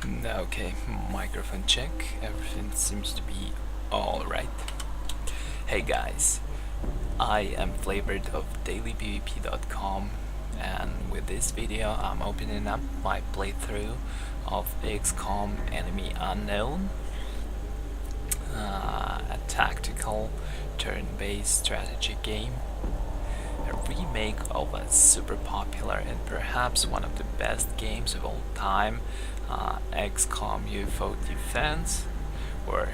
Okay, microphone check. Everything seems to be alright. Hey guys, I am Flavored of dailypvp.com, and with this video I'm opening up my playthrough of XCOM Enemy Unknown, a tactical turn-based strategy game, a remake of a super popular and perhaps one of the best games of all time, XCOM UFO Defense, or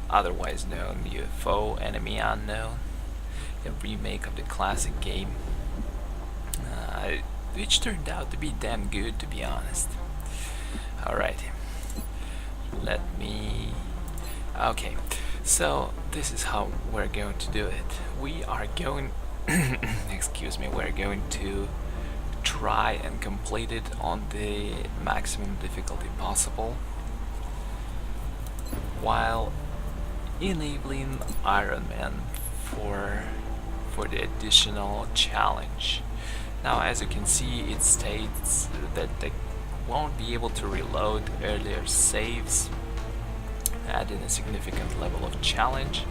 otherwise known UFO Enemy Unknown, a remake of the classic game, which turned out to be damn good, to be honest. Alright, let me... Okay, so this is how we're going to do it. We are going... excuse me, we're going to try and complete it on the maximum difficulty possible, while enabling Ironman for the additional challenge. Now, as you can see, it states that they won't be able to reload earlier saves, adding a significant level of challenge.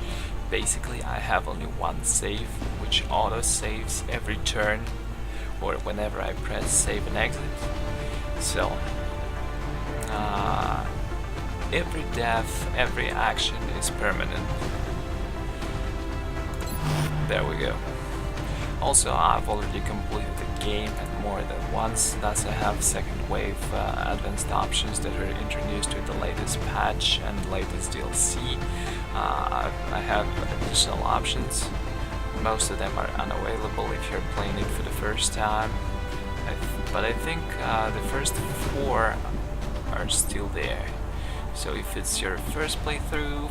Basically, I have only one save, which auto saves every turn or whenever I press save and exit. So every death, every action is permanent. There we go. Also, I've already completed the game more than once, thus I have second wave advanced options that were introduced with the latest patch and latest DLC. I have additional options. Most of them are unavailable if you're playing it for the first time, but I think the first 4 are still there. So if it's your first playthrough,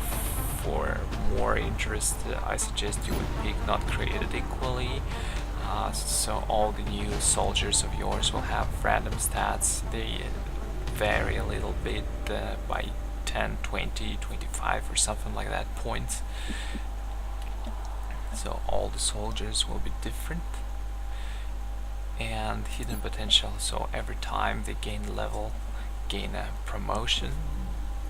for more interest, I suggest you would pick Not Created Equally, so all the new soldiers of yours will have random stats. They vary a little bit by 10, 20, 25 or something like that points. So all the soldiers will be different. And hidden potential, so every time they gain level, gain a promotion,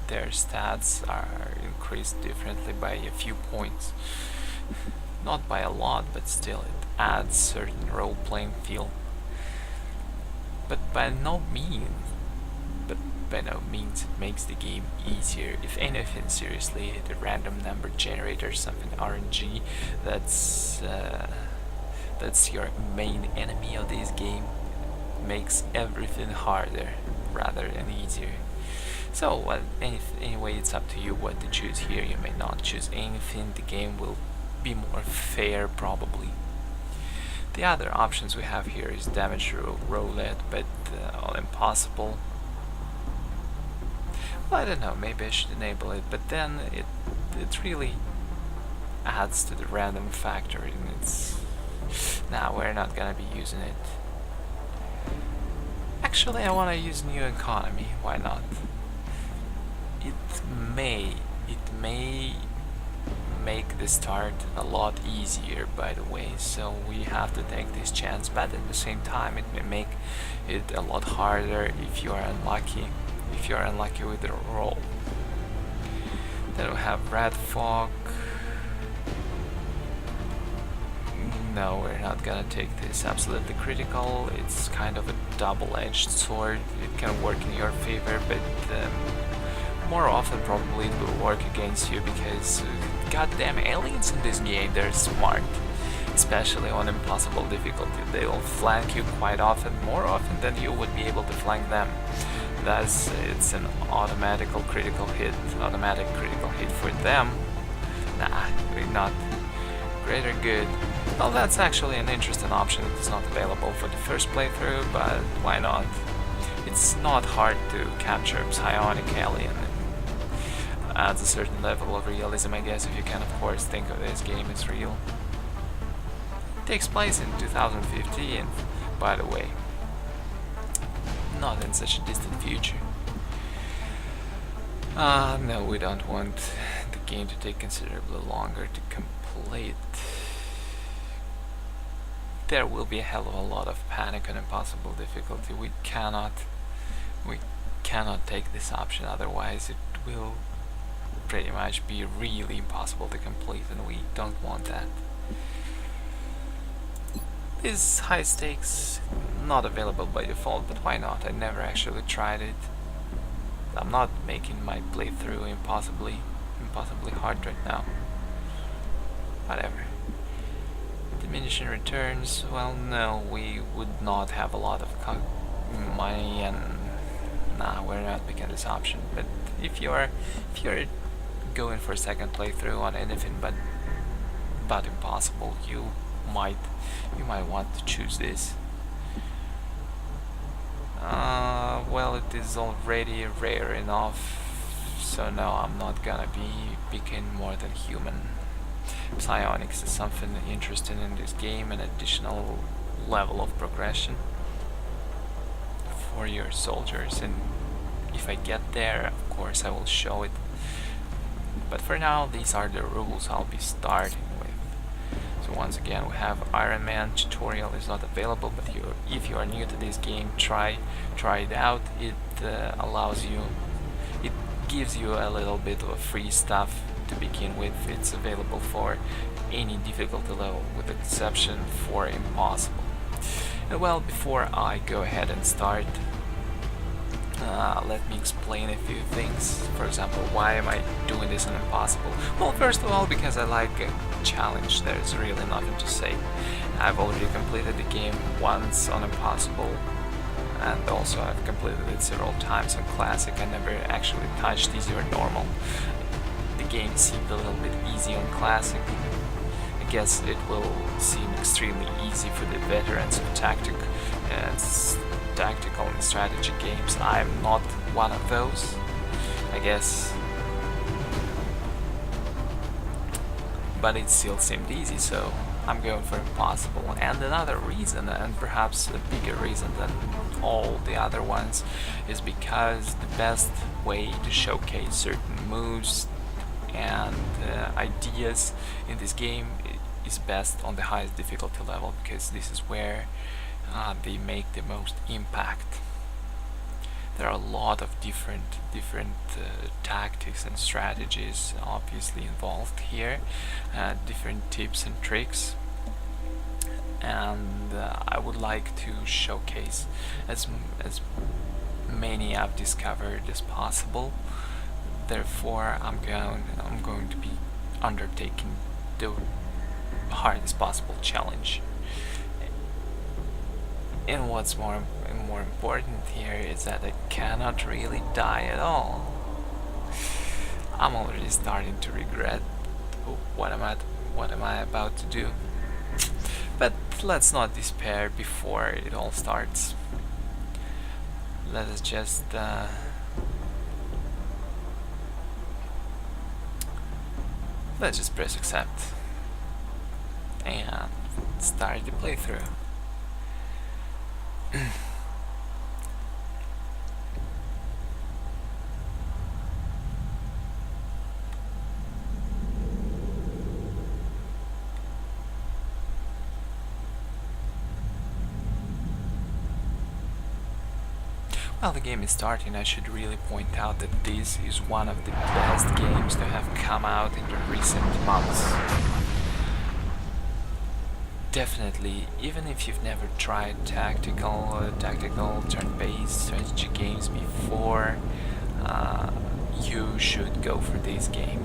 their stats are increased differently by a few points. Not by a lot, but still it adds certain role-playing feel. But by no means it makes the game easier. If anything, seriously, the random number generator, something RNG, that's your main enemy of this game, makes everything harder rather than easier. So anyway, it's up to you what to choose here. You may not choose anything. The game will be more fair, probably. The other options we have here is damage roulette, but all impossible. Well, I don't know, maybe I should enable it, but then it really adds to the random factor, and it's... Nah, we're not gonna be using it. Actually, I wanna use new economy, why not? It may make the start a lot easier, by the way, so we have to take this chance, but at the same time it may make it a lot harder if you are unlucky with the roll. Then we have red fog. No, we're not gonna take this. Absolutely critical. It's kind of a double-edged sword. It can work in your favor, but more often probably it will work against you, because goddamn aliens in this game, they're smart. Especially on impossible difficulty. They'll flank you quite often, more often than you would be able to flank them. Thus, it's an automatic critical hit for them. Nah, we're not greater good. Well, that's actually an interesting option. It's not available for the first playthrough, but why not? It's not hard to capture a psionic alien. It adds a certain level of realism, I guess, if you can of course think of this game as real. It takes place in 2015, by the way. Not in such a distant future. No, we don't want the game to take considerably longer to complete. There will be a hell of a lot of panic and impossible difficulty. We cannot take this option, otherwise it will pretty much be really impossible to complete, and we don't want that. This high stakes not available by default, but why not? I never actually tried it. I'm not making my playthrough impossibly hard right now. Whatever. Diminishing returns, well, no, we would not have a lot of money, and nah, we're not picking this option. But if you're going for a second playthrough on anything but impossible, you might want to choose this. Well, it is already rare enough, so no, I'm not gonna be picking more than human. Psionics is something interesting in this game, an additional level of progression for your soldiers, and if I get there, of course I will show it. But for now, these are the rules I'll be starting with. So once again, we have Ironman. Tutorial is not available, but if you are new to this game, try it out. It gives you a little bit of free stuff to begin with. It's available for any difficulty level, with exception for impossible. And well, before I go ahead and start, let me explain a few things. For example, why am I doing this on impossible? Well, first of all, because I like a challenge. There's really nothing to say. I've already completed the game once on impossible, and also I've completed it several times on classic. I never actually touched easy or normal. The game seemed a little bit easy on classic. I guess it will seem extremely easy for the veterans of tactical and strategy games. I'm not one of those, I guess, but it still seemed easy, so I'm going for impossible. And another reason, and perhaps a bigger reason than all the other ones, is because the best way to showcase certain moves and ideas in this game is best on the highest difficulty level, because this is where they make the most impact. There are a lot of different tactics and strategies obviously involved here, different tips and tricks, and I would like to showcase as many I've discovered as possible. Therefore, I'm going to be undertaking the hardest possible challenge. And what's more important here is that I cannot really die at all. I'm already starting to regret what am I about to do. But let's not despair before it all starts. Let us just let's just press accept and start the playthrough. While the game is starting, I should really point out that this is one of the best games to have come out in the recent months. Definitely, even if you've never tried tactical turn-based strategy games before, you should go for this game.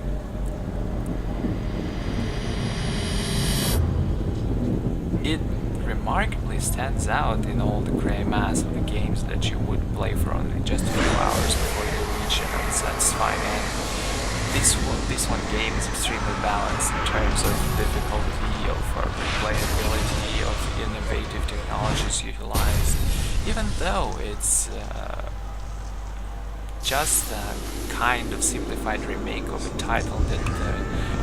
It remarkably stands out in all the grey mass of the games that you would play for only just a few hours before you reach an unsatisfying end. This one game is extremely balanced in terms of difficulty, of replayability, of innovative technologies utilized, even though it's just a kind of simplified remake of a title that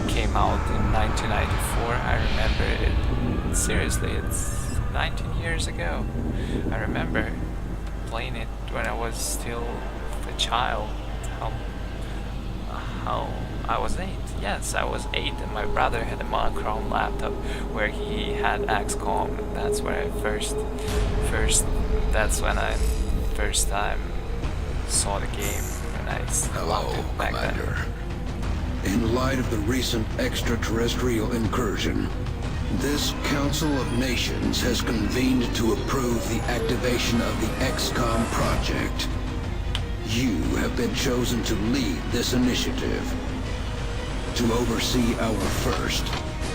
came out in 1994. I remember it, seriously, it's 19 years ago. I remember playing it when I was still a child. How I was 8. Yes, I was 8, and my brother had a monochrome laptop where he had XCOM, and that's where I first time saw the game and I loved Hello, it back then. Commander. In light of the recent extraterrestrial incursion, this Council of Nations has convened to approve the activation of the XCOM project. You have been chosen to lead this initiative, to oversee our first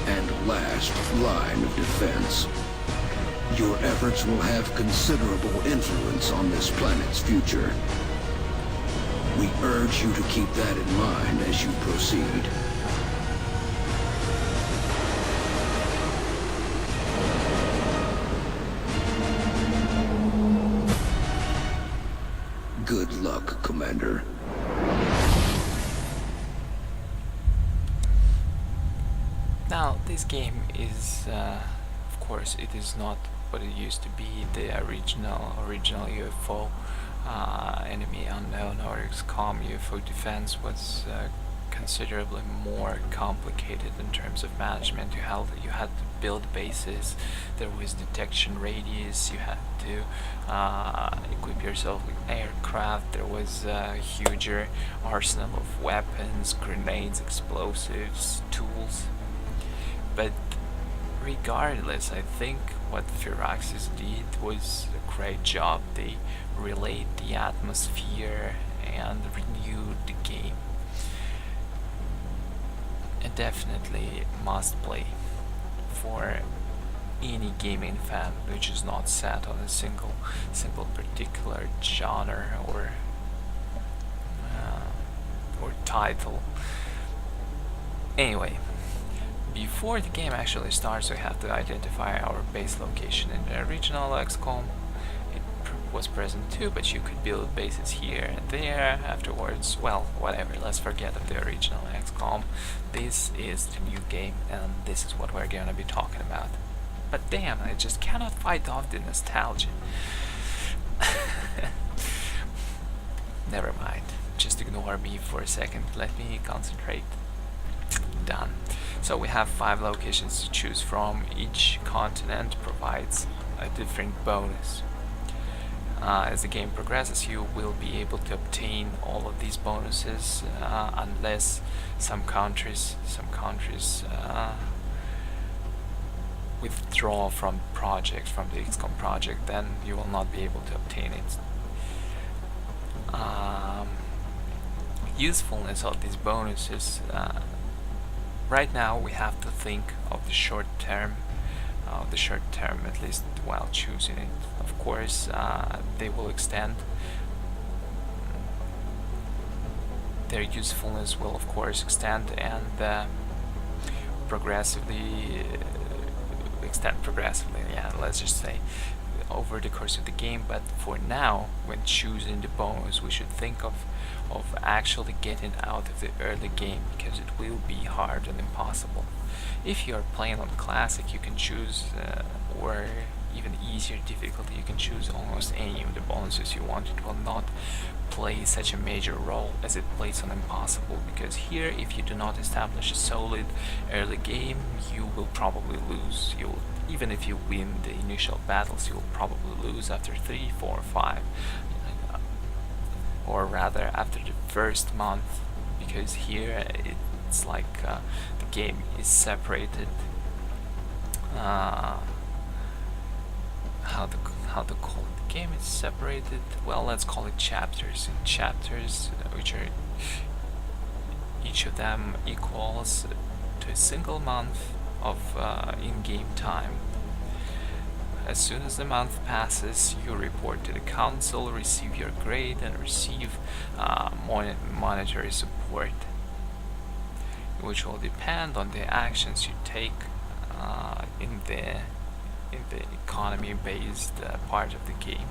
and last line of defense. Your efforts will have considerable influence on this planet's future. We urge you to keep that in mind as you proceed. Good luck, Commander. Now, this game is, of course, it is not what it used to be. The original UFO Enemy Unknown or XCOM UFO Defense was considerably more complicated in terms of management. You had to build bases. There was detection radius. You had to equip yourself with aircraft. There was a huger arsenal of weapons, grenades, explosives, tools. But regardless, I think what Barracks did was a great job. They relayed the atmosphere and renewed the game. And definitely must play for any gaming fan which is not set on a single particular genre or title. Anyway, before the game actually starts, we have to identify our base location. In the original XCOM, it was present too, but you could build bases here and there afterwards. Well, whatever, let's forget of the original XCOM. This is the new game, and this is what we're gonna be talking about. But damn, I just cannot fight off the nostalgia. Never mind, just ignore me for a second, let me concentrate. Done. So we have 5 locations to choose from. Each continent provides a different bonus. As the game progresses, you will be able to obtain all of these bonuses unless some countries withdraw from the XCOM project, then you will not be able to obtain it. Usefulness of these bonuses. Right now we have to think of the short term, at least while choosing it. Of course, they will extend. Their usefulness will of course extend and extend progressively, yeah, let's just say, over the course of the game. But for now, when choosing the bonus, we should think of actually getting out of the early game, because it will be hard and impossible. If you are playing on classic, you can choose or even easier difficulty, you can choose almost any of the bonuses you want. It will not play such a major role as it plays on impossible, because here, if you do not establish a solid early game, you will probably lose. Even if you win the initial battles, you will probably lose after 3, 4, 5, or rather after the first month, because here it's like the game is separated. How to call it? The game is separated. Well, let's call it chapters. In chapters, which are each of them equals to a single month of in-game time. As soon as the month passes, you report to the council, receive your grade, and receive monetary support, which will depend on the actions you take in the economy-based part of the game.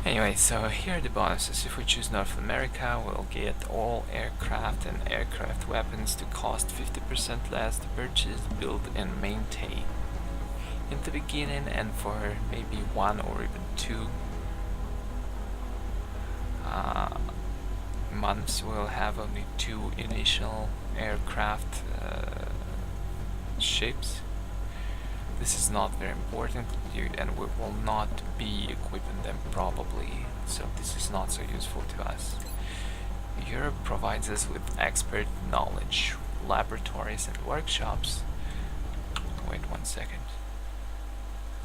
Anyway, so here are the bonuses. If we choose North America, we'll get all aircraft and aircraft weapons to cost 50% less to purchase, build, and maintain. In the beginning, and for maybe 1 or even 2 months, we'll have only 2 initial aircraft ships, This is not very important, and we will not be equipping them probably, so this is not so useful to us. Europe provides us with expert knowledge, laboratories and workshops. Wait 1 second.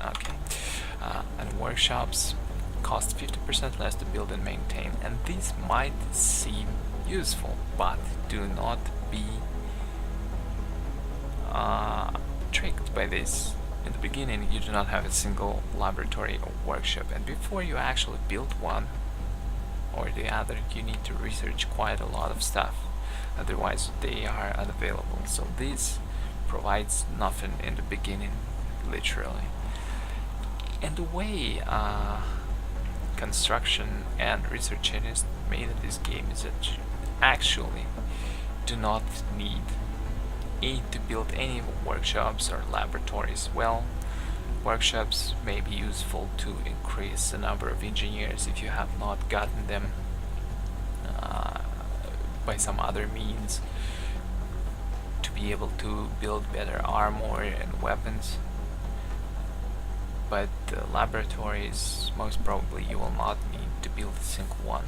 Okay. And workshops cost 50% less to build and maintain, and these might seem useful, but do not be tricked by this. In the beginning, you do not have a single laboratory or workshop, and before you actually build one or the other, you need to research quite a lot of stuff, otherwise they are unavailable. So this provides nothing in the beginning, literally. And the way construction and research is made in this game is that you actually do not need to build any workshops or laboratories. Well, workshops may be useful to increase the number of engineers if you have not gotten them by some other means, to be able to build better armor and weapons. But laboratories, most probably you will not need to build a single one,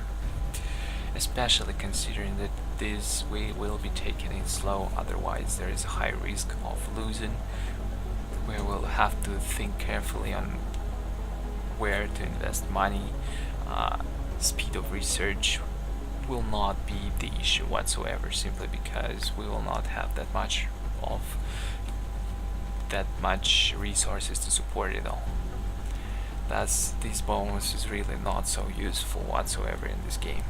especially considering that this we will be taking it slow, otherwise there is a high risk of losing. We will have to think carefully on where to invest money. Speed of research will not be the issue whatsoever, simply because we will not have that much resources to support it all. Thus, this bonus is really not so useful whatsoever in this game.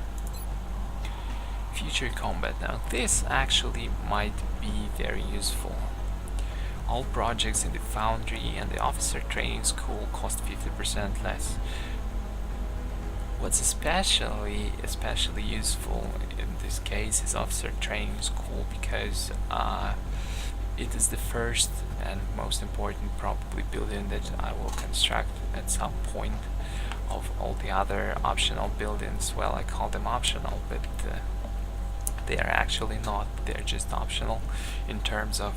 Future combat now. This actually might be very useful. All projects in the foundry and the officer training school cost 50% less. What's especially useful in this case is officer training school, because it is the first and most important probably building that I will construct at some point of all the other optional buildings. Well, I call them optional, but they are actually not. They're just optional in terms of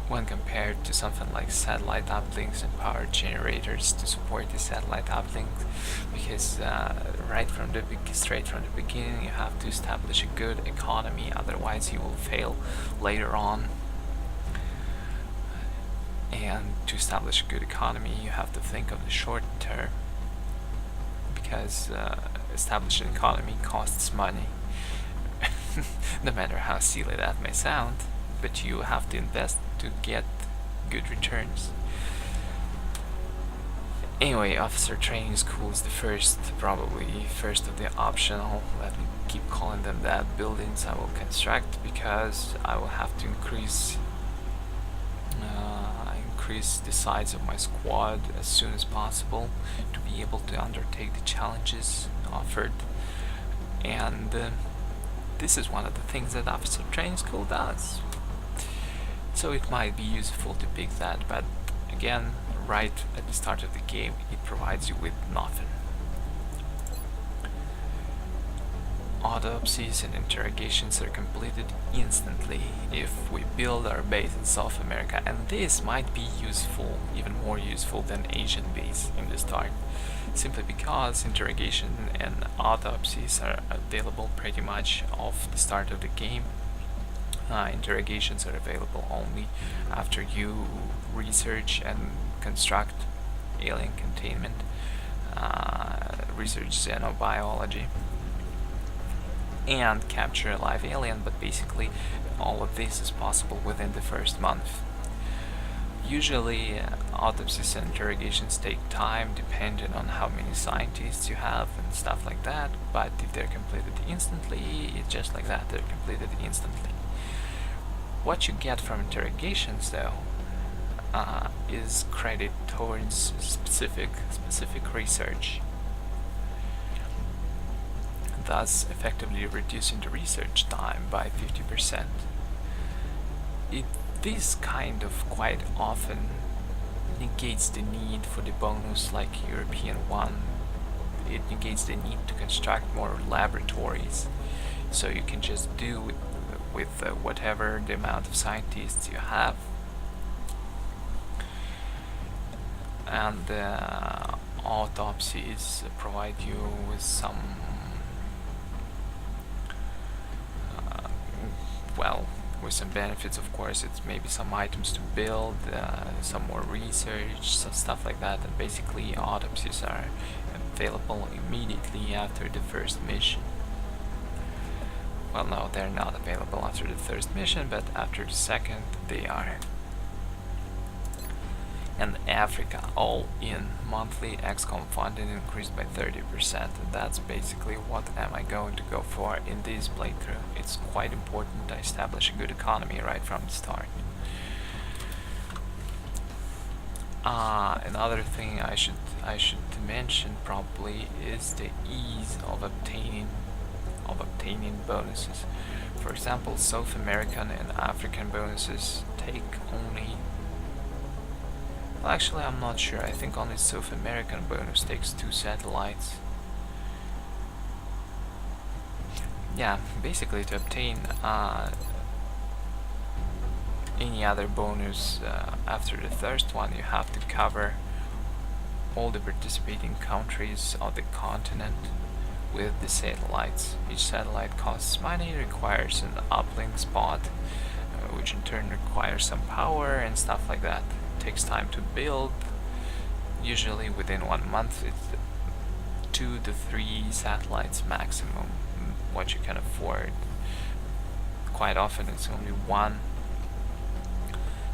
when compared to something like satellite uplinks and power generators to support the satellite uplinks, because straight from the beginning you have to establish a good economy, otherwise you will fail later on. And to establish a good economy you have to think of the short term, because establishing an economy costs money. No matter how silly that may sound, but you have to invest to get good returns. Anyway, officer training school is the probably first of the optional, let me keep calling them that, buildings I will construct, because I will have to increase the size of my squad as soon as possible to be able to undertake the challenges offered. And this is one of the things that officer training school does. So it might be useful to pick that, but again, right at the start of the game, it provides you with nothing. Autopsies and interrogations are completed instantly if we build our base in South America, and this might be useful, even more useful than Asian base in the start, simply because interrogation and autopsies are available pretty much off the start of the game. Interrogations are available only after you research and construct alien containment, research xenobiology, and capture a live alien, but basically all of this is possible within the first month. Usually autopsies and interrogations take time depending on how many scientists you have and stuff like that, but if they're completed instantly, it's just like that, they're completed instantly. What you get from interrogations though is credit towards specific research, thus effectively reducing the research time by 50%. This kind of quite often negates the need for the bonus like European one. It negates the need to construct more laboratories, so you can just do with whatever the amount of scientists you have. And autopsies provide you with some well, with some benefits, of course. It's maybe some items to build, some more research, some stuff like that. And basically autopsies are available immediately after the first mission. Well, no, they're not available after the first mission, but after the second they are. And Africa, all in, monthly XCOM funding increased by 30%, and that's basically what am I going to go for in this playthrough. It's quite important to establish a good economy right from the start. Another thing I should mention probably is the ease of obtaining bonuses. For example, South American and African bonuses take only, well, actually I'm not sure, I think only South American bonus takes 2 satellites. Yeah, basically to obtain any other bonus after the first one, you have to cover all the participating countries of the continent with the satellites. Each satellite costs money, requires an uplink spot, which in turn requires some power and stuff like that. It takes time to build. Usually within 1 month it's 2 to 3 satellites maximum, what you can afford. Quite often it's only 1.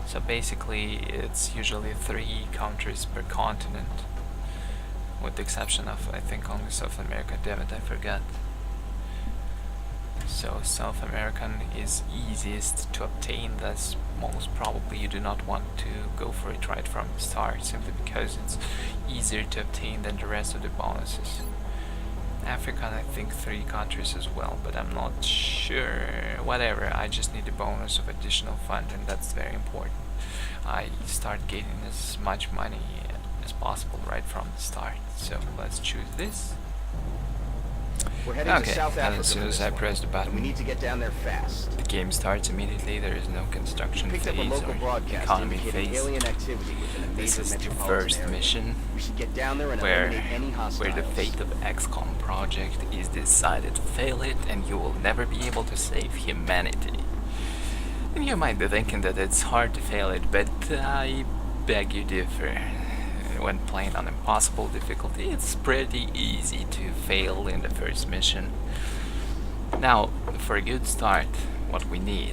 So basically it's usually 3 countries per continent, with the exception of, I think, only South America. Damn it, I forgot. So South American is easiest to obtain, thus most probably you do not want to go for it right from the start, simply because it's easier to obtain than the rest of the bonuses. African, I think 3 countries as well, but I'm not sure. Whatever, I just need a bonus of additional fund, and that's very important. I start getting as much money as possible right from the start. So let's choose this. We're heading to South Africa, and as soon as I press the button, we need to get down there fast. the game starts immediately. There is no construction Picked up a phase local or broadcast economy indicating phase. alien activity within a This major is the metropolitan first area. mission, We should get down there and where eliminate any hostiles. the fate of XCOM project is decided to fail it, and you will never be able to save humanity. And you might be thinking that it's hard to fail it, but I beg you differ. When playing on impossible difficulty, it's pretty easy to fail in the first mission. Now, for a good start, what we really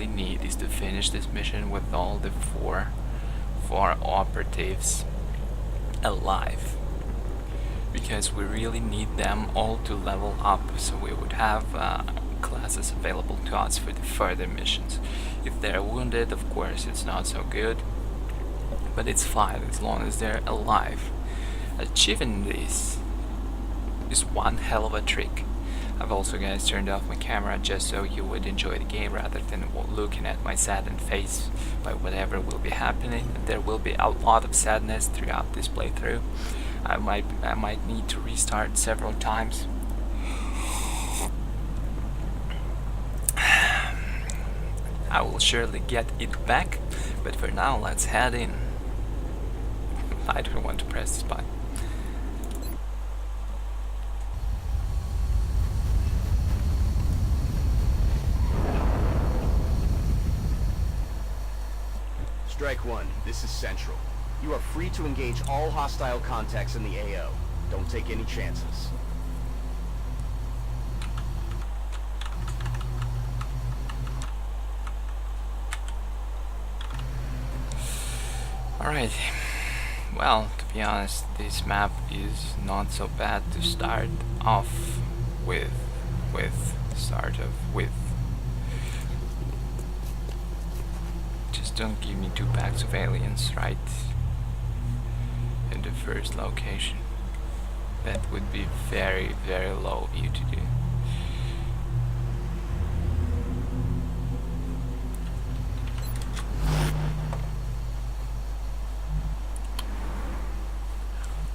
need is to finish this mission with all the four operatives alive, because we really need them all to level up, so we would have classes available to us for the further missions. If they're wounded, of course it's not so good, but it's fine as long as they're alive. Achieving this is one hell of a trick. I've also, guys, turned off my camera just so you would enjoy the game rather than looking at my saddened face by whatever will be happening. There will be a lot of sadness throughout this playthrough. I might need to restart several times. I will surely get it back, but for now let's head in. I don't want to press this button. Strike 1, this is Central. You are free to engage all hostile contacts in the AO. Don't take any chances. Alright, well, to be honest, this map is not so bad to start off with. Just don't give me 2 packs of aliens right in the first location. That would be very, very low of you to do.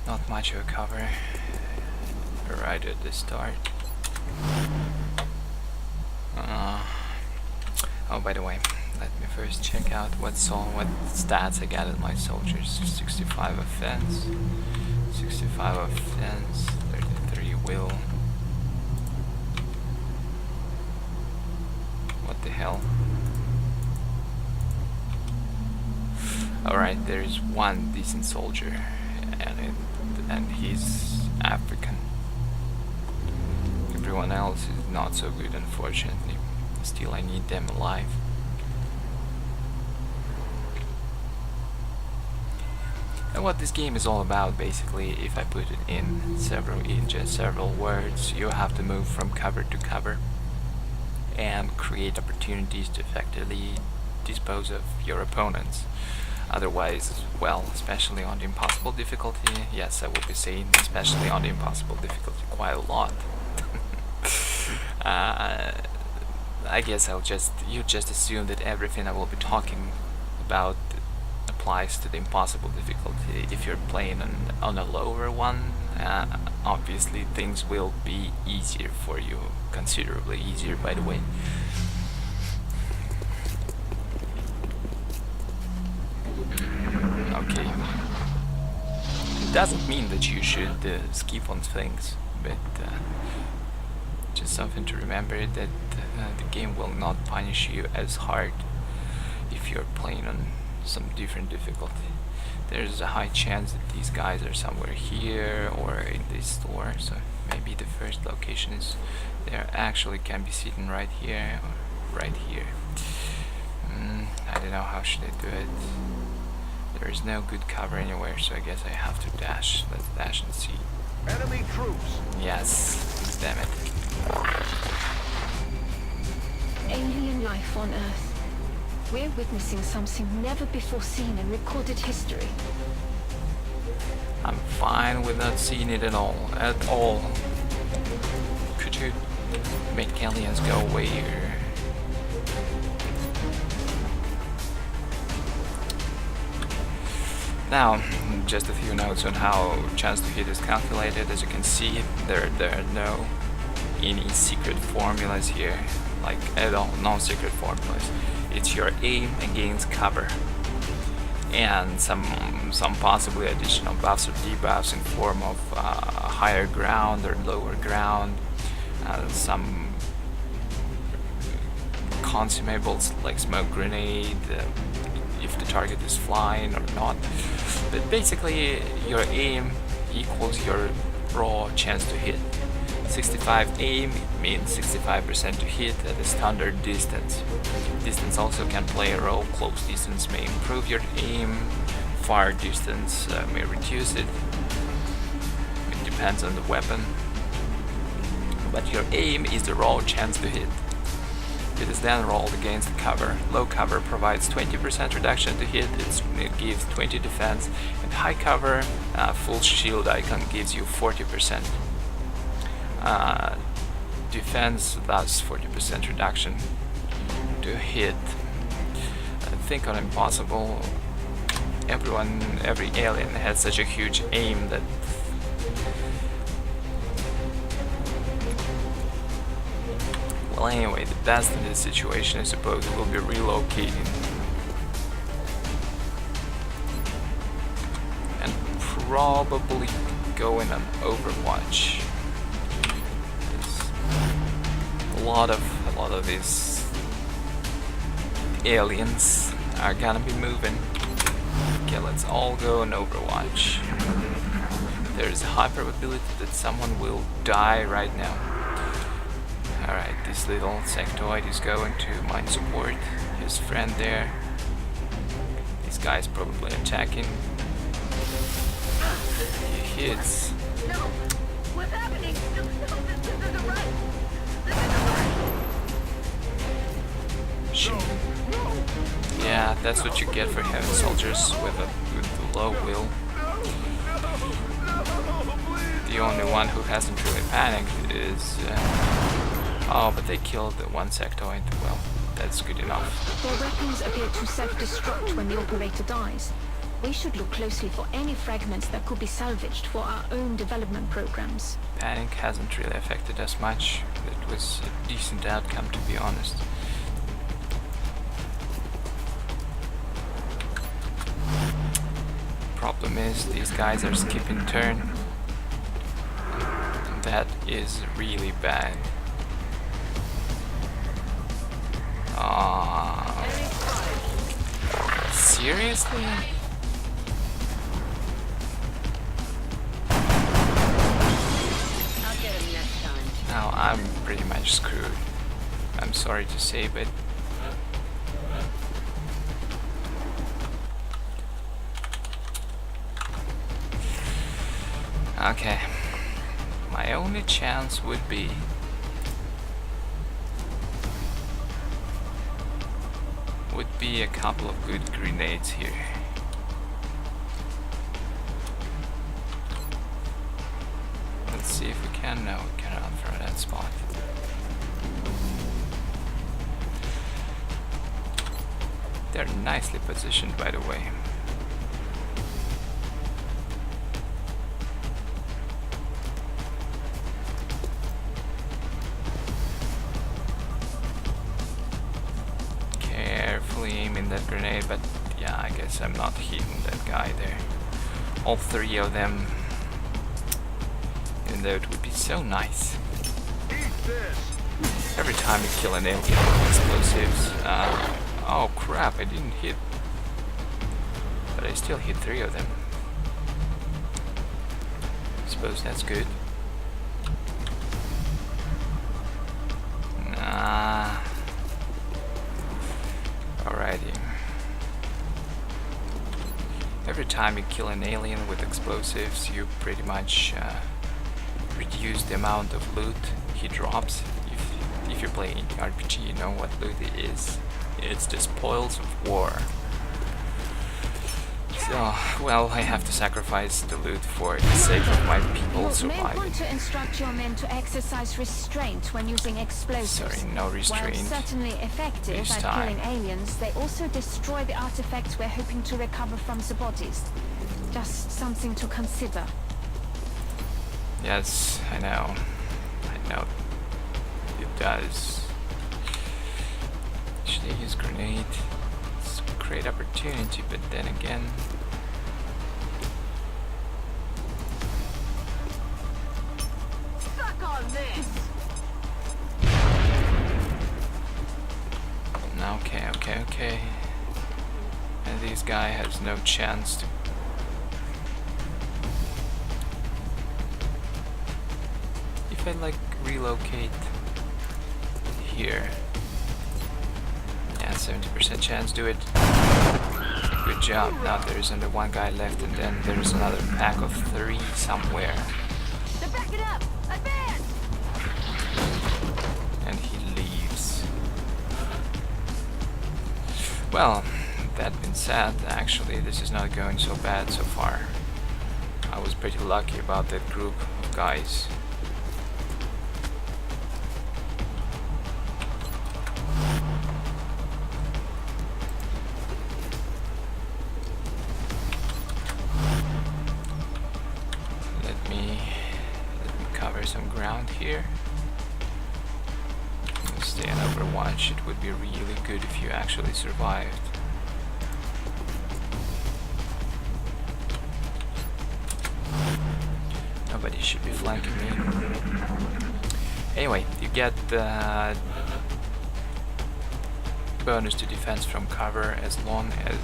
Not much of a cover right at the start. Oh, by the way, let me first check out what stats I got in my soldiers. 65 offense, 65 offense, 33 will. What the hell? Alright, there is one decent soldier, and he's African. Everyone else is not so good, unfortunately. Still, I need them alive. And what this game is all about, basically, if I put it in just several words, you have to move from cover to cover and create opportunities to effectively dispose of your opponents. Otherwise, well, especially on the impossible difficulty, yes, I will be saying especially on the impossible difficulty quite a lot. I guess you just assume that everything I will be talking about applies to the impossible difficulty. If you're playing on a lower one, obviously things will be easier for you, considerably easier, by the way. Okay. It doesn't mean that you should skip on things, but just something to remember, that the game will not punish you as hard if you're playing on some different difficulty. There's a high chance that these guys are somewhere here or in this store, so maybe the first location is there. Actually can be sitting right here or right here. I don't know, how should I do it? There is no good cover anywhere, so I guess I have to dash. Let's dash and see. Enemy troops! Yes, damn it. Alien life on Earth. We're witnessing something never before seen in recorded history. I'm fine with not seeing it at all. Could you make aliens go away or... Now, just a few notes on how chance to hit is calculated. As you can see, there are no any secret formulas here, like at all, no secret formulas. It's your aim against cover, and some possibly additional buffs or debuffs in form of higher ground or lower ground, some consumables like smoke grenade, if the target is flying or not. But basically your aim equals your raw chance to hit. 65 aim means 65% to hit at a standard distance. Distance also can play a role. Close distance may improve your aim, far distance may reduce it. It depends on the weapon. But your aim is the raw chance to hit. It is then rolled against the cover. Low cover provides 20% reduction to hit, it gives 20 defense, and high cover, full shield icon gives you 40%. Defense, thus 40% reduction to hit. I think on impossible, every alien has such a huge aim that well, anyway, the best in this situation, I suppose, will be relocating and probably going on Overwatch. A lot of these aliens are gonna be moving. Okay, let's all go on Overwatch. There's a high probability that someone will die right now. Alright, this little sectoid is going to mine support his friend there. This guy's probably attacking. He hits. No! What's happening? No, this isn't right! This isn't right! Shoot. Yeah, that's what you get for having soldiers with low will. The only one who hasn't really panicked is... oh, but they killed the one sectoid. Well, that's good enough. Their weapons appear to self-destruct when the operator dies. We should look closely for any fragments that could be salvaged for our own development programs. Panic hasn't really affected us much. It was a decent outcome, to be honest. Problem is, these guys are skipping turn. That is really bad. Seriously? I'll get him next time. Now I'm pretty much screwed. I'm sorry to say, but okay. My only chance would be a couple of good grenades here. Let's see if we can. No, we cannot throw that spot. They're nicely positioned, by the way. Aiming that grenade, but yeah, I guess I'm not hitting that guy there. All three of them, even though it would be so nice. Every time you kill an alien with explosives, oh crap, I didn't hit, but I still hit three of them. Suppose that's good. Nah. Alrighty. Every time you kill an alien with explosives, you pretty much reduce the amount of loot he drops. If you're playing RPG, you know what loot it is. It's the spoils of war. So, well, I have to sacrifice the loot for the sake of my people You may surviving. want to instruct your men to exercise restraint when using explosives. Sorry, no restraint. While certainly effective This at time. killing aliens, they also destroy the artifacts we're hoping to recover from the bodies. Just something to consider. Yes, I know. I know. It does. Should I use grenade? It's a great opportunity, but then again... Suck on this! Okay. And this guy has no chance to... If I like relocate here, yeah, 70% chance, do it. Good job. Now there's only one guy left, and then there's another pack of 3 somewhere. They're backing up! Advance! And he leaves. Well, that being said, actually this is not going so bad so far. I was pretty lucky about that group of guys. Let me cover some ground here. Stay on Overwatch. It would be really good if you actually survived. Nobody should be flanking me. Anyway, you get bonus to defense from cover as long as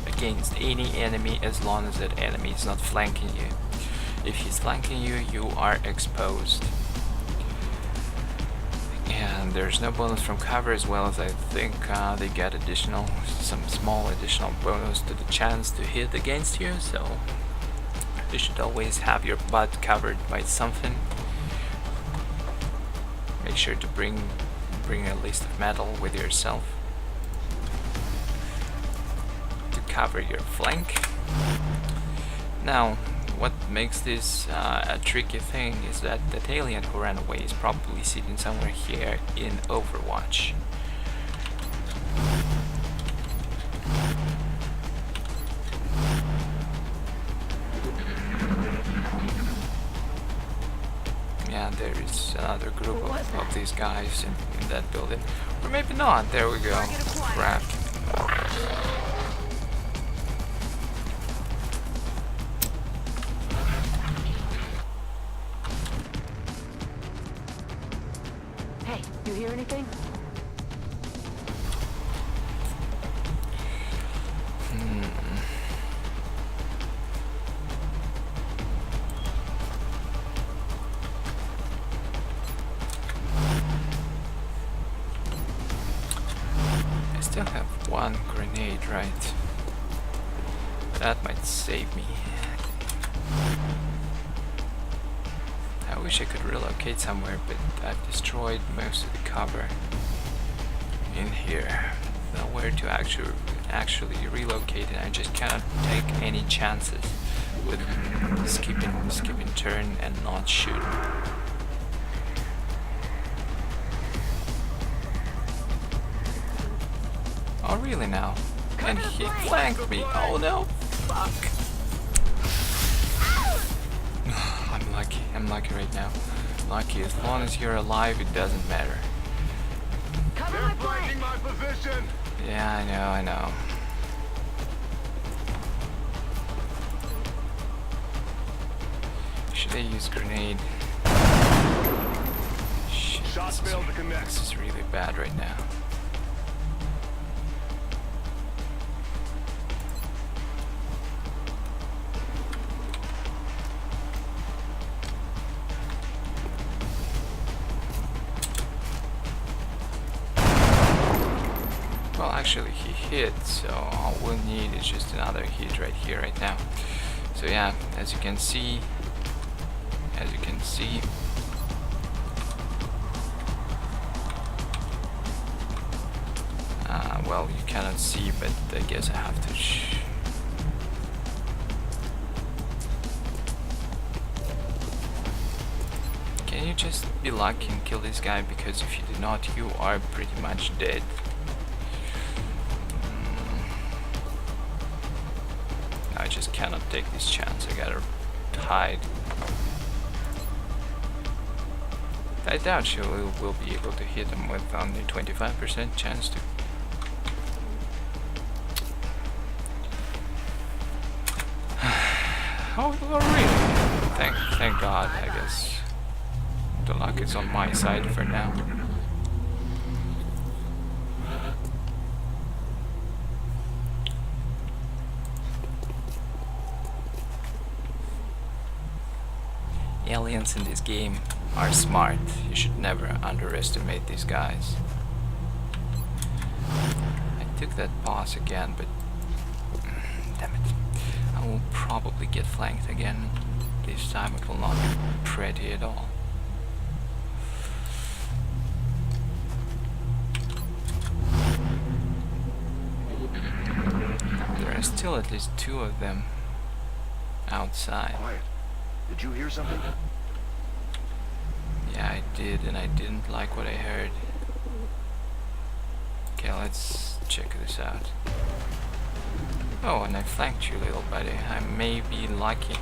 against any enemy, as long as that enemy is not flanking you. If he's flanking you, you are exposed. And there's no bonus from cover, as well as I think they get some small additional bonus to the chance to hit against you, so you should always have your butt covered by something. Make sure to bring a list of metal with yourself to cover your flank. Now, what makes this a tricky thing is that that alien who ran away is probably sitting somewhere here in Overwatch. another group of these guys in that building. Or maybe not. There we go. Crap. Hey, you hear anything? I still have one grenade, right? That might save me. I wish I could relocate somewhere, but I've destroyed most of the cover in here. Nowhere to actually relocate, and I just cannot take any chances with skipping turn and not shoot. Oh really now? And he flanked me. Oh no! Fuck! I'm lucky right now. Lucky, as long as you're alive, it doesn't matter. Cover my flank! my position! Yeah, I know. Should I use grenade? Shit, Shots failed to connect. this is really bad right now. Well, actually he hit, so all we'll need is just another hit right here, right now. So yeah, as you can see, well, you cannot see, but I guess I have to Can you just be lucky and kill this guy, because if you do not, you are pretty much dead. I just cannot take this chance. I gotta hide. I doubt she will be able to hit him with only 25% chance to. Oh really? Thank God, I guess. The luck is on my side for now. Aliens in this game are smart. You should never underestimate these guys. I took that pause again, but damn it. I will probably get flanked again. This time it will not be pretty at all. There are still at least 2 of them outside. Quiet. Did you hear something? Yeah, I did, and I didn't like what I heard. Okay, let's check this out. Oh, and I flanked you, little buddy. I may be lucky.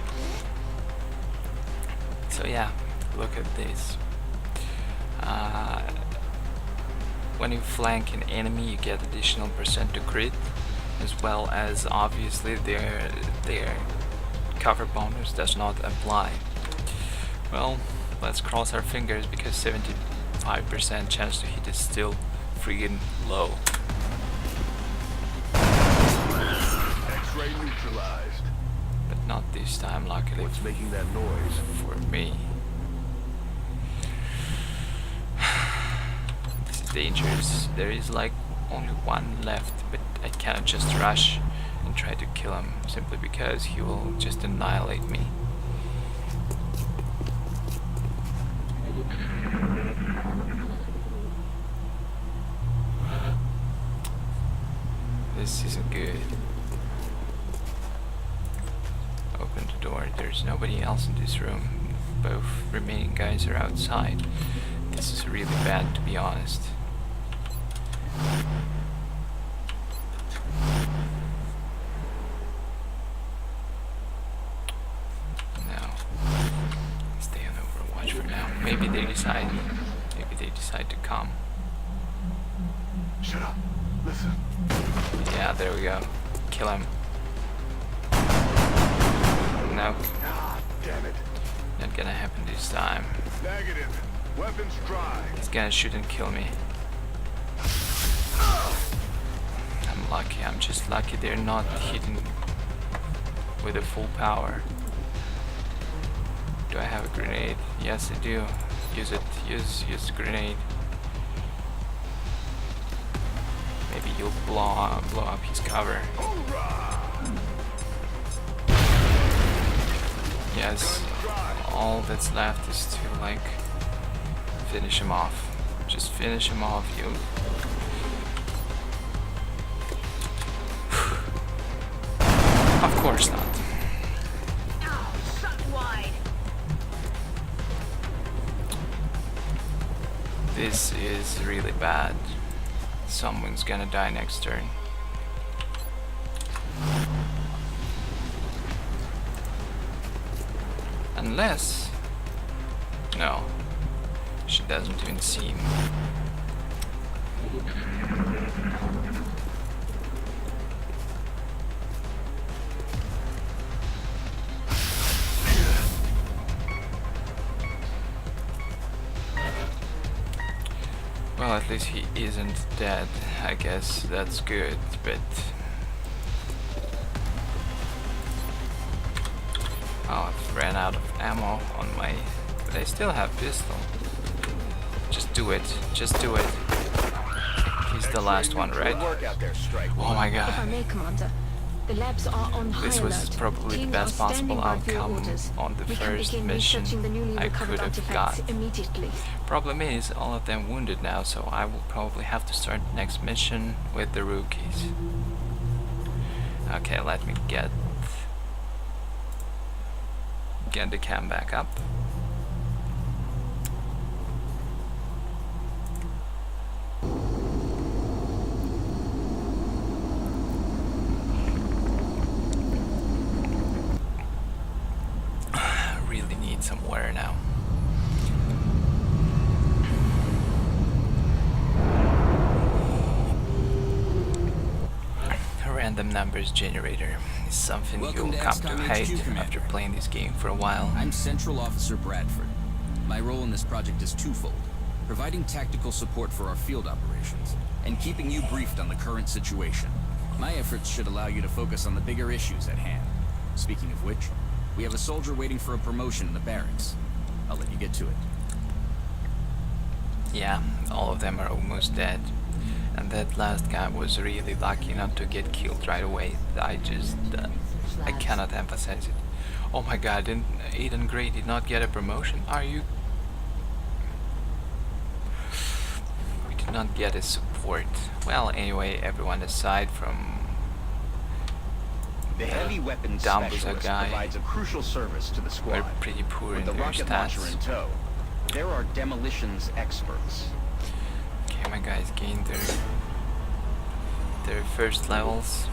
So yeah, look at this. When you flank an enemy, you get additional % to crit, as well as obviously their cover bonus does not apply. Well, let's cross our fingers, because 75% chance to hit is still friggin' low. X-ray neutralized. But not this time, luckily. What's making that noise? For me. This is dangerous. There is like only one left, but I cannot just rush and try to kill him, simply because he will just annihilate me. This isn't good. Open the door. There's nobody else in this room. Both remaining guys are outside. This is really bad, to be honest. maybe they decide to come. Shut up. Listen. Yeah, there we go. Kill him. No, Ah, damn it. not gonna happen this time. Negative. Weapons dry. He's gonna shoot and kill me. I'm lucky, I'm just lucky they're not hitting with a full power. Do I have a grenade? Yes, I do. Use it. Use the grenade. Maybe you'll blow up his cover. Yes. All that's left is to like finish him off. Just finish him off, you. Of course not. This is really bad. Someone's gonna die next turn. Unless... No. She doesn't even seem... Well, at least he isn't dead. I guess that's good, but... Oh, I've ran out of ammo on my... But I still have pistol. Just do it. Just do it. He's the last one, right? Oh my god. If I may, Commander, the labs are on high This was alert. probably the Teams best are standing possible by for your outcome orders. on the We can first begin mission researching the newly I recovered could have artifacts got. immediately. Problem is, all of them wounded now, so I will probably have to start the next mission with the rookies. Okay, let me get the cam back up. Really need some water now. Random numbers generator is something Welcome you'll to come to XCOM hate HQ, Commander. after playing this game for a while. I'm Central Officer Bradford. My role in this project is twofold: providing tactical support for our field operations, and keeping you briefed on the current situation. My efforts should allow you to focus on the bigger issues at hand. Speaking of which, we have a soldier waiting for a promotion in the barracks. I'll let you get to it. Yeah, all of them are almost dead. And that last guy was really lucky not to get killed right away. I just... I cannot emphasize it. Oh my god, didn't Aiden Gray did not get a promotion? Are you... We did not get a support. Well, anyway, everyone aside from... The heavy weapons Dumbuza specialist guy provides a crucial service to the were squad. pretty poor With in the their rocket launcher in stats. tow, there are demolitions experts. Okay, my guys gained their first levels.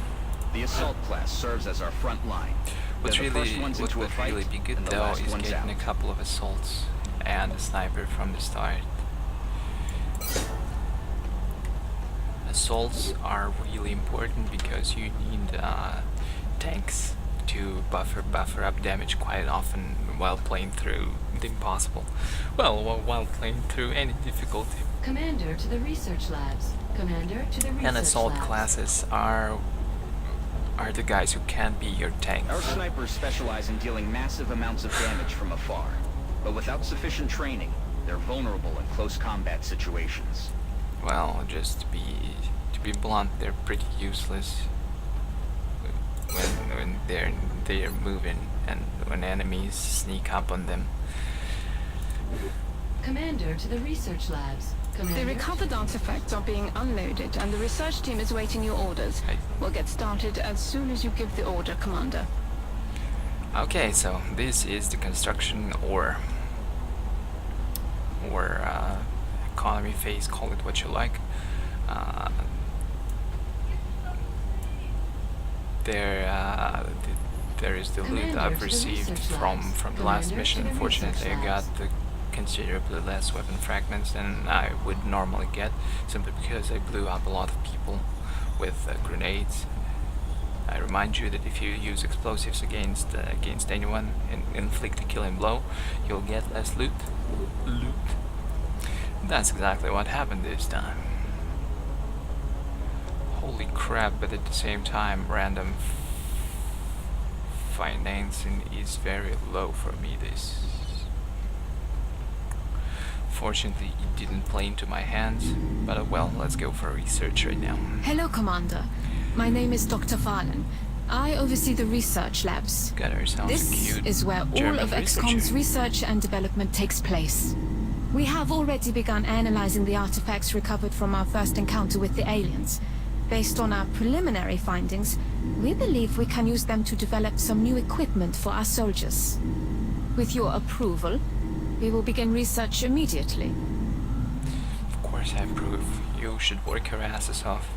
The assault class serves as our front line. What They're the first really ones would into a fight, really be good and the though last is ones getting out. a couple of assaults and a sniper from the start. Assaults are really important because you need tanks to buffer up damage quite often while playing through the impossible. Well, while playing through any difficulty. Commander to the research labs. Commander to the research And assault labs. classes are the guys who can be your tanks. Our snipers specialize in dealing massive amounts of damage from afar. But without sufficient training, they're vulnerable in close combat situations. Well, just to be blunt, they're pretty useless when they're moving and when enemies sneak up on them. Commander to the research labs. Commander. The recovered artifacts are being unloaded, and the research team is waiting your orders. We'll get started as soon as you give the order, Commander. Okay, so this is the construction or economy phase, call it what you like. There is the loot Commander I've to the received research from labs. the last Commander mission. to the Unfortunately, I research got labs. the considerably less weapon fragments than I would normally get, simply because I blew up a lot of people with grenades. I remind you that if you use explosives against anyone and inflict a killing blow, you'll get less loot. That's exactly what happened this time. Holy crap, but at the same time, random financing is very low for me. This, fortunately, it didn't play into my hands, but well, let's go for research right now. Hello, Commander. My name is Dr. Valen. I oversee the research labs. Got ourselves a This cute is where all German of XCOM's researcher. research and development takes place. We have already begun analyzing the artifacts recovered from our first encounter with the aliens. Based on our preliminary findings, we believe we can use them to develop some new equipment for our soldiers. With your approval, we will begin research immediately. Of course I approve. You should work your asses off,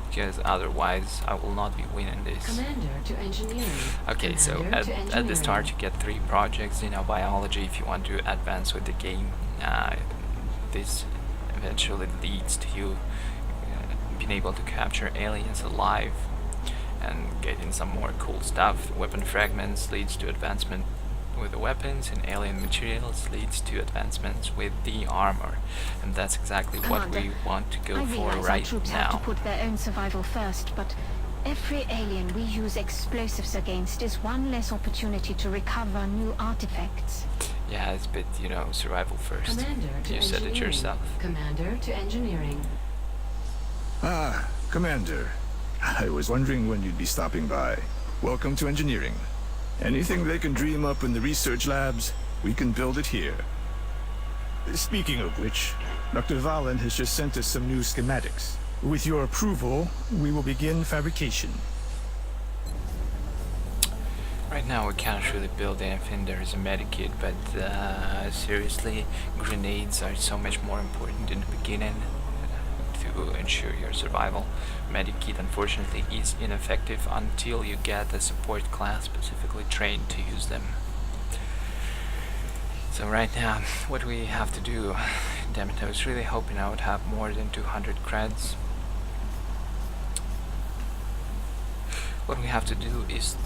because otherwise I will not be winning this. Commander to engineering. Okay, so Commander to at the engineering. start you get 3 projects, biology if you want to advance with the game. This eventually leads to you being able to capture aliens alive and getting some more cool stuff. Weapon fragments leads to advancement with the weapons, and alien materials leads to advancements with the armor. And that's exactly what we want to go I for realize our right troops have to now. put their own survival first, but every alien we use explosives against is one less opportunity to recover new artifacts. Yeah, it's a bit, survival first. Commander to You said it engineering. yourself. Commander to engineering. Ah, Commander. I was wondering when you'd be stopping by. Welcome to engineering. Anything they can dream up in the research labs, we can build it here. Speaking of which, Dr. Valen has just sent us some new schematics. With your approval, we will begin fabrication. Right now we can't really build anything. There is a medikit, but seriously, grenades are so much more important in the beginning to ensure your survival. Medikit unfortunately is ineffective until you get a support class specifically trained to use them. So right now, what we have to do, damn it, I was really hoping I would have more than 200 creds. What we have to do is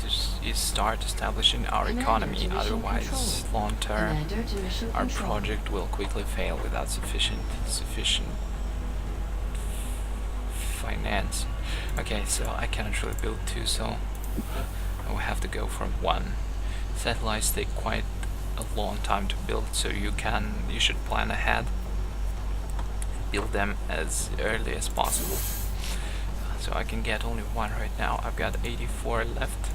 start establishing our Commander economy, to mission otherwise long term Commander to mission our control. project will quickly fail without sufficient finance. Okay, so I cannot really build 2, so I will have to go from 1. Satellites take quite a long time to build, so you should plan ahead, build them as early as possible. So I can get only 1 right now. I've got 84 left.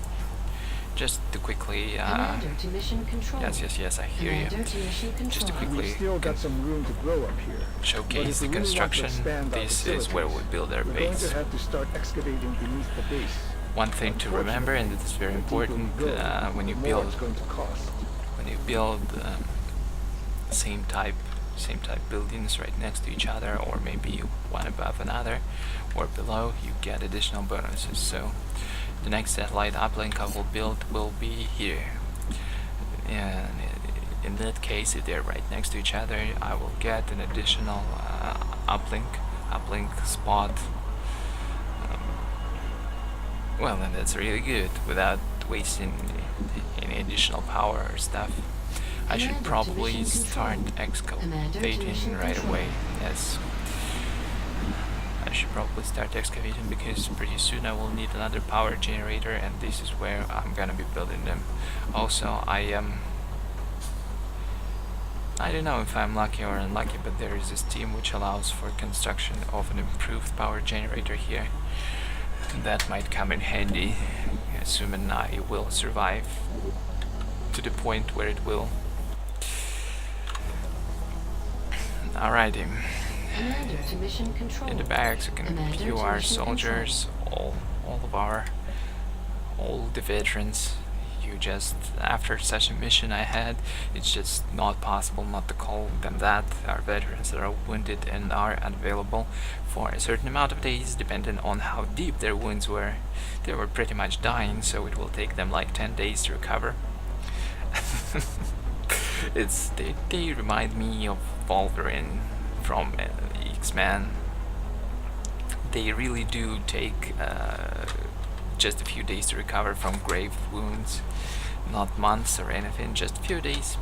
Just to quickly Commander to mission control. yes, I hear you. Commander to mission control. Just to quickly We've still got some room to grow up here. showcase the But if we really want to construction. expand our This is where we facilities, build our we're going base. to have to start excavating beneath the base. One thing to remember, and it is very The deeper we important, go, when you the more build it's going to cost. same type buildings right next to each other, or maybe one above another or below, you get additional bonuses. So the next satellite uplink I will build will be here, and in that case, if they're right next to each other, I will get an additional uplink spot. Well, then that's really good without wasting any additional power or stuff. I should Commander to probably mission start control. Commander to excavating mission right control. away. Yes. I should probably start excavating because pretty soon I will need another power generator, and this is where I'm gonna be building them. Also, I don't know if I'm lucky or unlucky, but there is a Steam which allows for construction of an improved power generator here. That might come in handy, assuming I will survive to the point where it will. Alrighty. Commander to mission control. In the barracks, you can Commander view to our mission soldiers, all the veterans. You just, after such a mission I had, it's just not possible not to call them that. Our veterans that are wounded and are unavailable for a certain amount of days, depending on how deep their wounds were. They were pretty much dying, so it will take them like 10 days to recover. They remind me of Wolverine from X-Men. They really do take just a few days to recover from grave wounds, not months or anything, just a few days.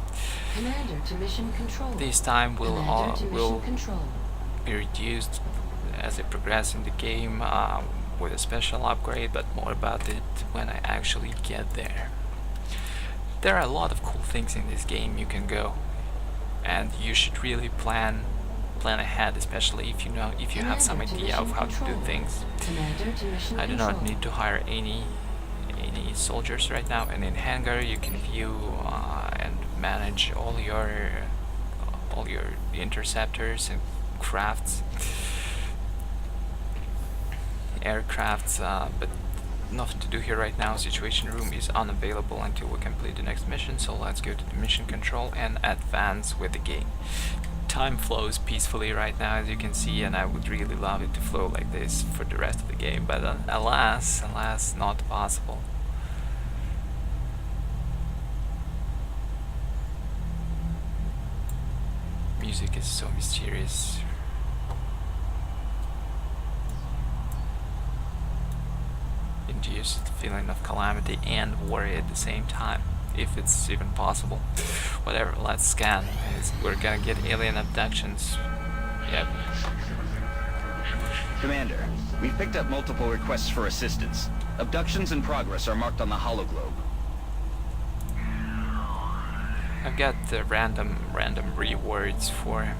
Commander to mission control. This time will Commander to mission control. be reduced as I progress in the game with a special upgrade, but more about it when I actually get there. There are a lot of cool things in this game you can go, and you should really plan ahead, especially if you have some idea of how to do things. I do not need to hire any soldiers right now, and in hangar you can view and manage all your interceptors and aircrafts, but nothing to do here right now. Situation room is unavailable until we complete the next mission, so let's go to the mission control and advance with the game. Time flows peacefully right now, as you can see, and I would really love it to flow like this for the rest of the game, but alas, not possible. Music is so mysterious. Induce the feeling of calamity and worry at the same time, if it's even possible. Whatever, let's scan. We're gonna get alien abductions. Yep. Commander, we've picked up multiple requests for assistance. Abductions in progress are marked on the hologlobe. I've got the random rewards for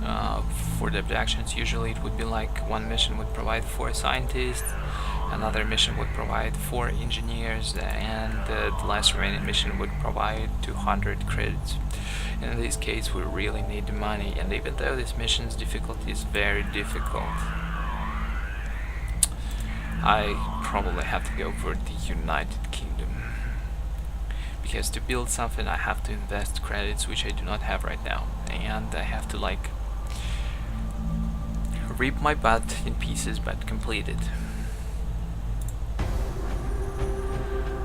the abductions. Usually it would be like one mission would provide 4 scientists, another mission would provide 4 engineers, and the last remaining mission would provide 200 credits. In this case we really need the money, and even though this mission's difficulty is very difficult, I probably have to go for the United Kingdom. Because to build something I have to invest credits, which I do not have right now, and I have to like rip my butt in pieces but complete it.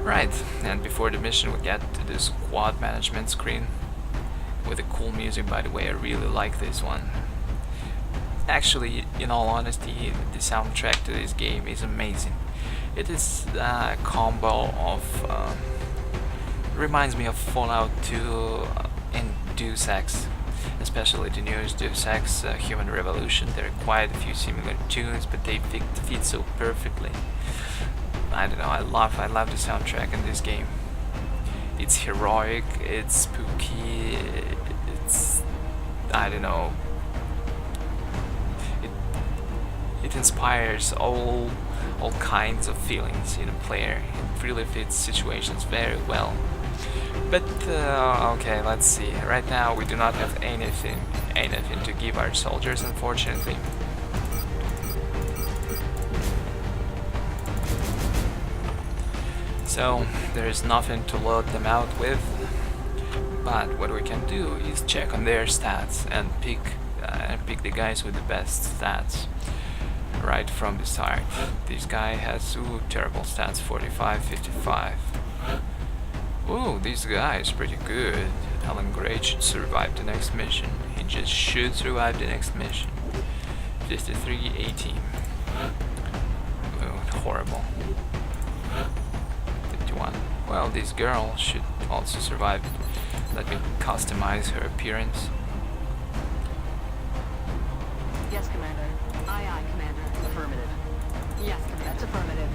Right, and before the mission we get to the squad management screen with the cool music. By the way, I really like this one. Actually, in all honesty, the soundtrack to this game is amazing. It is a combo of reminds me of Fallout 2 and Deus Ex, especially the newest Deus Ex Human Revolution. There are quite a few similar tunes, but they fit so perfectly. I don't know, I love the soundtrack in this game. It's heroic, it's spooky, it's, I don't know, it inspires all kinds of feelings in a player. It really fits situations very well. But okay, let's see. Right now we do not have anything to give our soldiers, unfortunately. So there is nothing to load them out with. But what we can do is check on their stats and pick the guys with the best stats right from the start. This guy has terrible stats, 45, 55. Ooh, this guy is pretty good. Alan Gray should survive the next mission. He just should survive the next mission. 53, 18. Oh, horrible. 51. Well, this girl should also survive. Let me customize her appearance. Yes, Commander. Aye, aye, Commander. Affirmative. Yes, that's affirmative.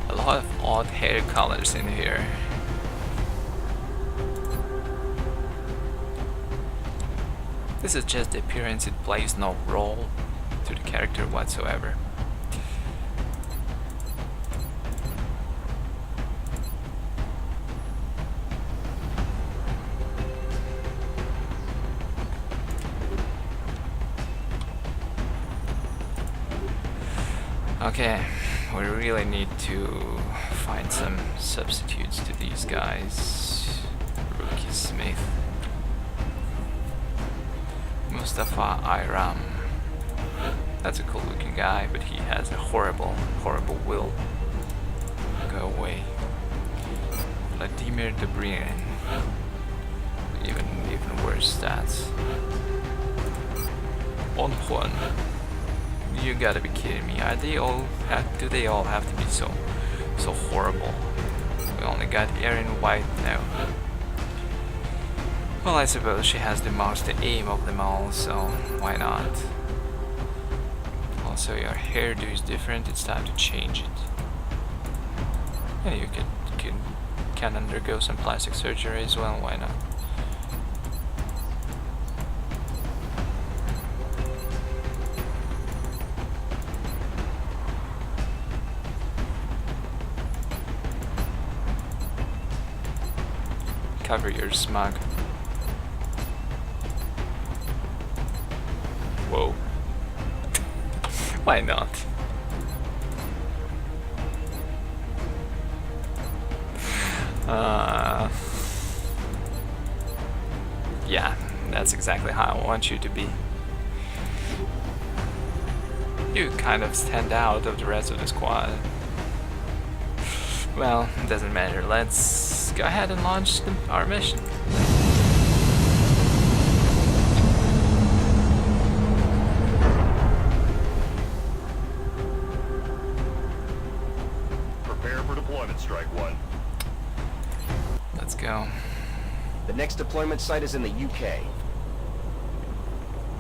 A lot of odd hair colors in here. This is just the appearance, it plays no role to the character whatsoever. Okay, we really need to find some substitutes to these guys. Rookie Smith. Mustafa Iram. That's a cool looking guy, but he has a horrible will. Go away. Vladimir Dobrynin. Even worse stats. On Juan. You gotta be kidding me. Do they all have to be so horrible? We only got Erin White now. Well, I suppose she has the most aim of them all, so why not? Also, your hairdo is different, it's time to change it. Yeah, you can undergo some plastic surgery as well, why not? Cover your smug. Whoa. Why not? Yeah, that's exactly how I want you to be. You kind of stand out of the rest of the squad. Well, it doesn't matter. Let's go ahead and launch our mission. Prepare for deployment, Strike One. Let's go. The next deployment site is in the UK.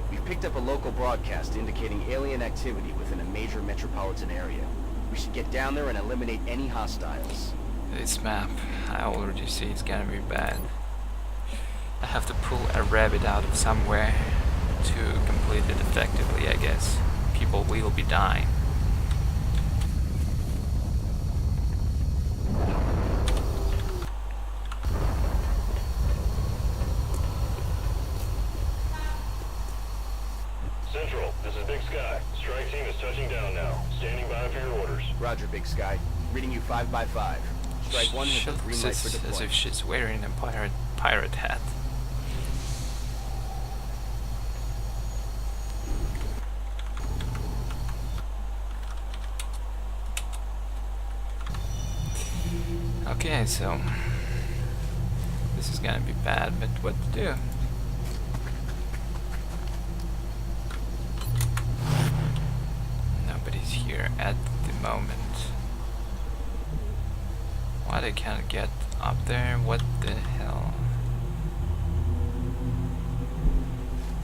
We've picked up a local broadcast indicating alien activity within a major metropolitan area. We should get down there and eliminate any hostiles. This map, I already see it's gonna be bad. I have to pull a rabbit out of somewhere to complete it effectively, I guess. People will be dying. Central, this is Big Sky. Strike team is touching down now. Standing by for your orders. Roger, Big Sky. Reading you 5 by 5. Strike One has a green light for As deployment. if she's wearing a pirate hat. Okay, so this is gonna be bad, but what to do? Nobody's here at the moment. Why they can't get up there? What the hell?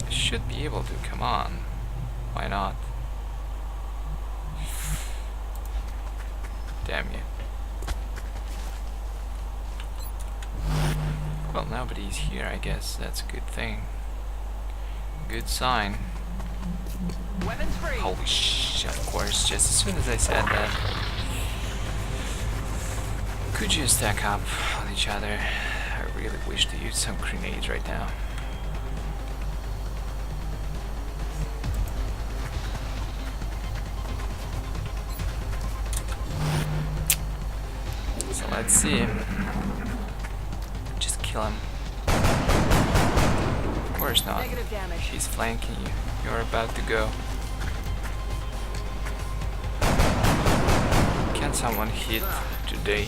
I should be able to, come on. Why not? Damn you. Well, nobody's here, I guess. That's a good thing. Good sign. Weapons free. Holy shit, of course, just as soon as I said that. Could you stack up on each other? I really wish to use some grenades right now. So let's see. Just kill him. Of course not. Negative damage. He's flanking you. You're about to go. Can someone hit today?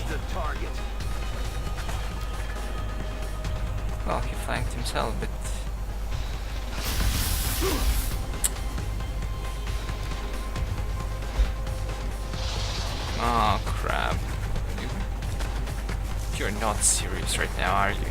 Well, he flanked himself, but... Oh, crap. You're not serious right now, are you?